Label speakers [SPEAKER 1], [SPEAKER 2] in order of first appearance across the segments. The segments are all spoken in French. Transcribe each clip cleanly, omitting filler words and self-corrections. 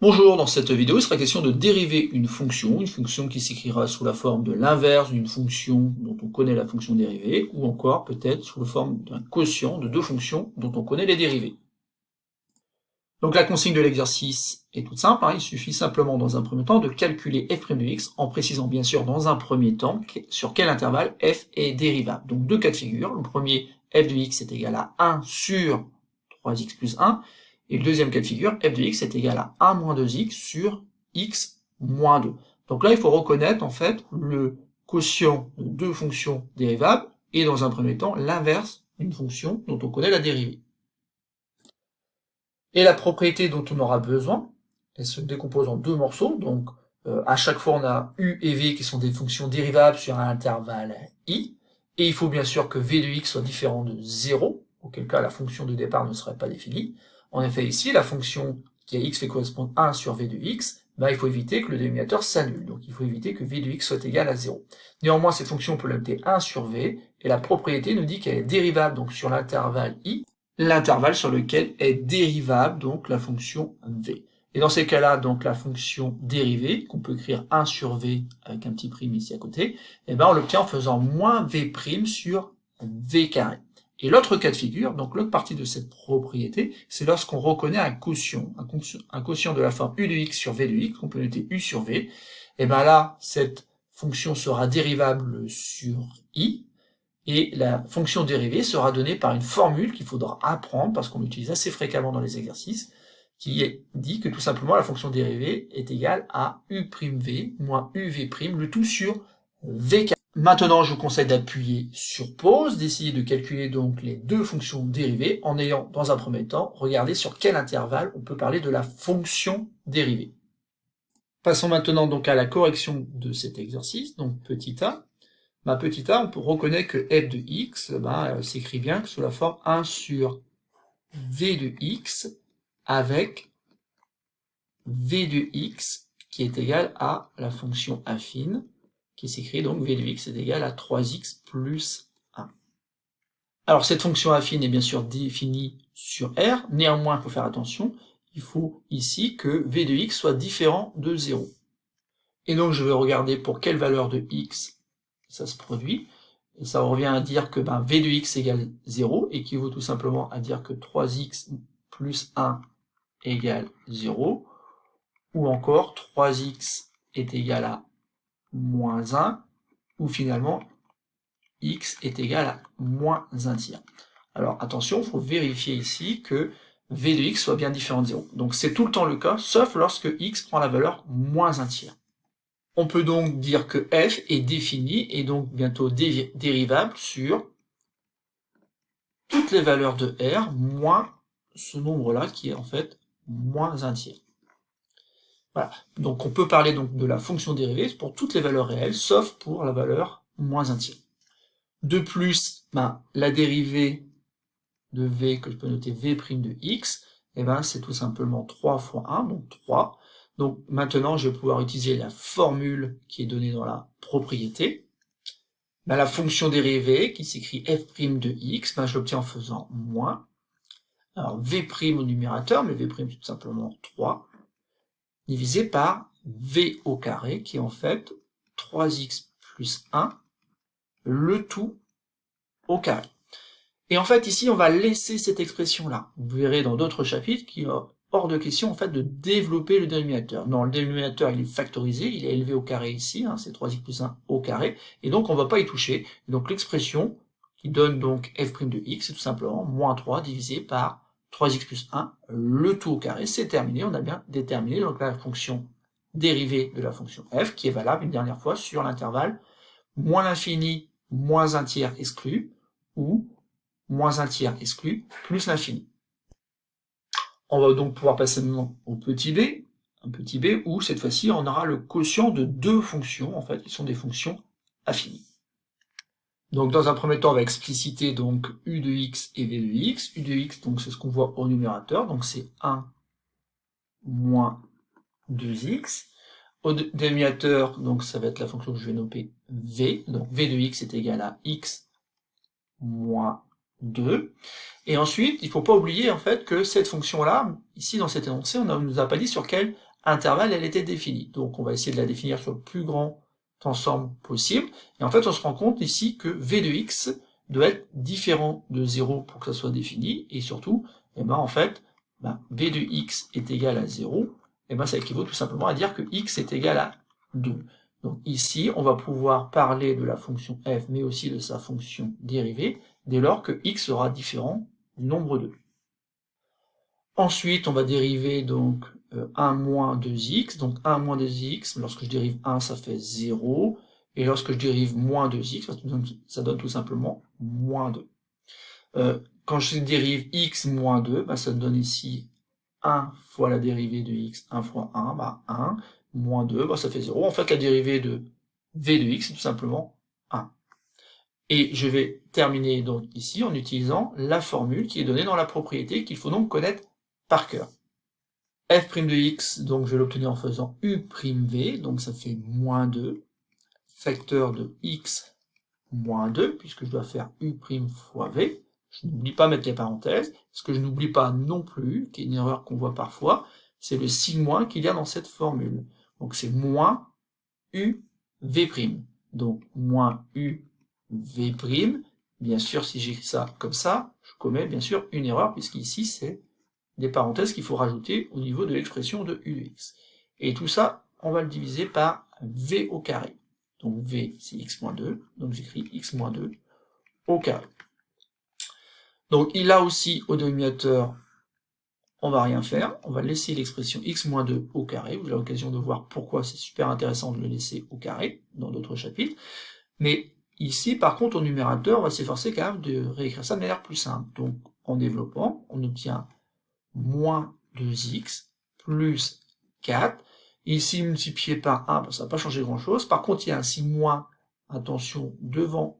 [SPEAKER 1] Bonjour, dans cette vidéo, il sera question de dériver une fonction qui s'écrira sous la forme de l'inverse d'une fonction dont on connaît la fonction dérivée, ou encore peut-être sous la forme d'un quotient de deux fonctions dont on connaît les dérivées. Donc la consigne de l'exercice est toute simple, il suffit simplement dans un premier temps de calculer f' de x en précisant bien sûr dans un premier temps sur quel intervalle f est dérivable. Donc deux cas de figure, le premier f de x est égal à 1 sur 3x plus 1, et le deuxième cas de figure, f de x est égal à 1 moins 2x sur x moins 2. Donc là, il faut reconnaître en fait le quotient de deux fonctions dérivables, et dans un premier temps, l'inverse d'une fonction dont on connaît la dérivée. Et la propriété dont on aura besoin, elle se décompose en deux morceaux, donc à chaque fois on a u et v qui sont des fonctions dérivables sur un intervalle i, et il faut bien sûr que v de x soit différent de 0, auquel cas la fonction de départ ne serait pas définie. En effet ici, la fonction qui à x fait correspondre 1 sur v de x, il faut éviter que le dénominateur s'annule, donc il faut éviter que v de x soit égal à 0. Néanmoins, cette fonction on peut l'appeler 1 sur v, et la propriété nous dit qu'elle est dérivable donc sur l'intervalle i, l'intervalle sur lequel est dérivable donc la fonction v. Et dans ces cas-là, donc la fonction dérivée, qu'on peut écrire 1 sur v avec un petit prime ici à côté, on l'obtient en faisant moins v' sur v carré. Et l'autre cas de figure, donc l'autre partie de cette propriété, c'est lorsqu'on reconnaît un quotient de la forme u de x sur v de x, qu'on peut noter u sur v, et là, cette fonction sera dérivable sur i, et la fonction dérivée sera donnée par une formule qu'il faudra apprendre, parce qu'on l'utilise assez fréquemment dans les exercices, qui dit que tout simplement la fonction dérivée est égale à u'v moins uv', le tout sur v. Maintenant, je vous conseille d'appuyer sur pause, d'essayer de calculer donc les deux fonctions dérivées, en ayant dans un premier temps regardé sur quel intervalle on peut parler de la fonction dérivée. Passons maintenant donc à la correction de cet exercice, donc petit a. Petit a, on peut reconnaître que f de x s'écrit bien sous la forme 1 sur v de x avec v de x qui est égal à la fonction affine, qui s'écrit donc v de x est égal à 3x plus 1. Alors cette fonction affine est bien sûr définie sur R, néanmoins il faut faire attention, il faut ici que v de x soit différent de 0. Et donc je vais regarder pour quelle valeur de x ça se produit, et ça revient à dire que v de x égale 0, équivaut tout simplement à dire que 3x plus 1 égale 0, ou encore 3x est égal à moins 1, ou finalement x est égal à moins 1 tiers. Alors attention, il faut vérifier ici que v de x soit bien différent de 0. Donc c'est tout le temps le cas, sauf lorsque x prend la valeur moins 1 tiers. On peut donc dire que f est défini et donc bientôt dérivable sur toutes les valeurs de r moins ce nombre-là qui est en fait moins 1 tiers. Voilà, donc on peut parler donc de la fonction dérivée pour toutes les valeurs réelles, sauf pour la valeur moins 1 tiers. De plus, la dérivée de v, que je peux noter v' de x, c'est tout simplement 3 fois 1, donc 3. Donc maintenant, je vais pouvoir utiliser la formule qui est donnée dans la propriété. La fonction dérivée, qui s'écrit f' de x, je l'obtiens en faisant moins. Alors v' au numérateur, mais v' c'est tout simplement 3, divisé par v au carré, qui est en fait 3x plus 1, le tout au carré. Et en fait, ici, on va laisser cette expression-là. Vous verrez dans d'autres chapitres qu'il est hors de question, en fait, de développer le dénominateur. Non, le dénominateur, il est factorisé, il est élevé au carré ici, c'est 3x plus 1 au carré, et donc on ne va pas y toucher. Donc l'expression qui donne donc f' de x, c'est tout simplement moins 3 divisé par 3x plus 1, le tout au carré, c'est terminé, on a bien déterminé donc la fonction dérivée de la fonction f, qui est valable une dernière fois sur l'intervalle moins l'infini, moins 1 tiers exclu, ou moins 1 tiers exclu, plus l'infini. On va donc pouvoir passer maintenant au petit b, où cette fois-ci on aura le quotient de deux fonctions, en fait, qui sont des fonctions affinies. Donc dans un premier temps, on va expliciter donc u de x et v de x. U de x, donc c'est ce qu'on voit au numérateur, donc c'est 1 moins 2x. Au dénominateur, donc ça va être la fonction que je vais nommer v, donc v de x est égal à x moins 2. Et ensuite, il ne faut pas oublier en fait que cette fonction-là, ici dans cet énoncé, on ne nous a pas dit sur quel intervalle, elle était définie. Donc on va essayer de la définir sur le plus grand ensemble possible. Et en fait, on se rend compte ici que v de x doit être différent de 0 pour que ça soit défini. Et surtout, eh ben, en fait, v de x est égal à 0. Et ben, ça équivaut tout simplement à dire que x est égal à 2. Donc ici, on va pouvoir parler de la fonction f, mais aussi de sa fonction dérivée, dès lors que x sera différent du nombre 2. Ensuite, on va dériver donc 1 moins 2x, donc 1 moins 2x, lorsque je dérive 1, ça fait 0, et lorsque je dérive moins 2x, ça donne tout simplement moins 2. Quand je dérive x moins 2, ça me donne ici 1 fois la dérivée de x, 1 fois 1, 1, moins 2, ça fait 0. En fait, la dérivée de v de x, c'est tout simplement 1. Et je vais terminer donc ici en utilisant la formule qui est donnée dans la propriété qu'il faut donc connaître par cœur. f' de x, donc je vais l'obtenir en faisant u'v, donc ça fait moins 2, facteur de x moins 2, puisque je dois faire u' fois v. Je n'oublie pas de mettre les parenthèses. Ce que je n'oublie pas non plus, qui est une erreur qu'on voit parfois, c'est le signe moins qu'il y a dans cette formule. Donc c'est moins uv'. Donc moins uv'. Bien sûr, si j'écris ça comme ça, je commets bien sûr une erreur, puisqu'ici c'est des parenthèses qu'il faut rajouter au niveau de l'expression de u de x. Et tout ça, on va le diviser par v au carré. Donc v, c'est x moins 2, donc j'écris x moins 2 au carré. Donc là aussi, au dénominateur, on va rien faire, on va laisser l'expression x moins 2 au carré. Vous avez l'occasion de voir pourquoi c'est super intéressant de le laisser au carré, dans d'autres chapitres. Mais ici, par contre, au numérateur, on va s'efforcer quand même de réécrire ça de manière plus simple. Donc, en développant, on obtient moins 2x plus 4. Ici, multiplié par 1, ça va pas changer grand-chose. Par contre, il y a un signe moins, attention, devant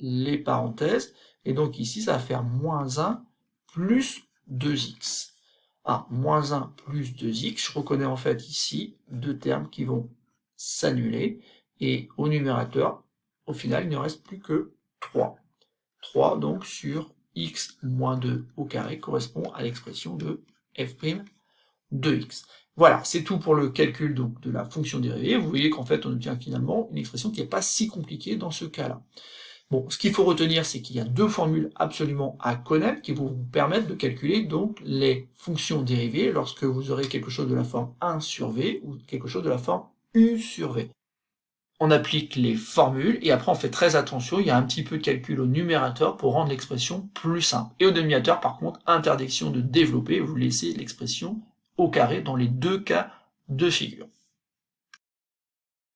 [SPEAKER 1] les parenthèses. Et donc ici, ça va faire moins 1 plus 2x. Moins 1 plus 2x, je reconnais en fait ici deux termes qui vont s'annuler. Et au numérateur, au final, il ne reste plus que 3. 3 donc sur x moins 2 au carré correspond à l'expression de f' de x. Voilà, c'est tout pour le calcul donc de la fonction dérivée. Vous voyez qu'en fait on obtient finalement une expression qui n'est pas si compliquée dans ce cas-là. Bon, ce qu'il faut retenir, c'est qu'il y a deux formules absolument à connaître qui vont vous permettre de calculer donc les fonctions dérivées lorsque vous aurez quelque chose de la forme 1 sur v ou quelque chose de la forme u sur v. On applique les formules, et après on fait très attention, il y a un petit peu de calcul au numérateur pour rendre l'expression plus simple. Et au dénominateur, par contre, interdiction de développer, vous laissez l'expression au carré dans les deux cas de figure.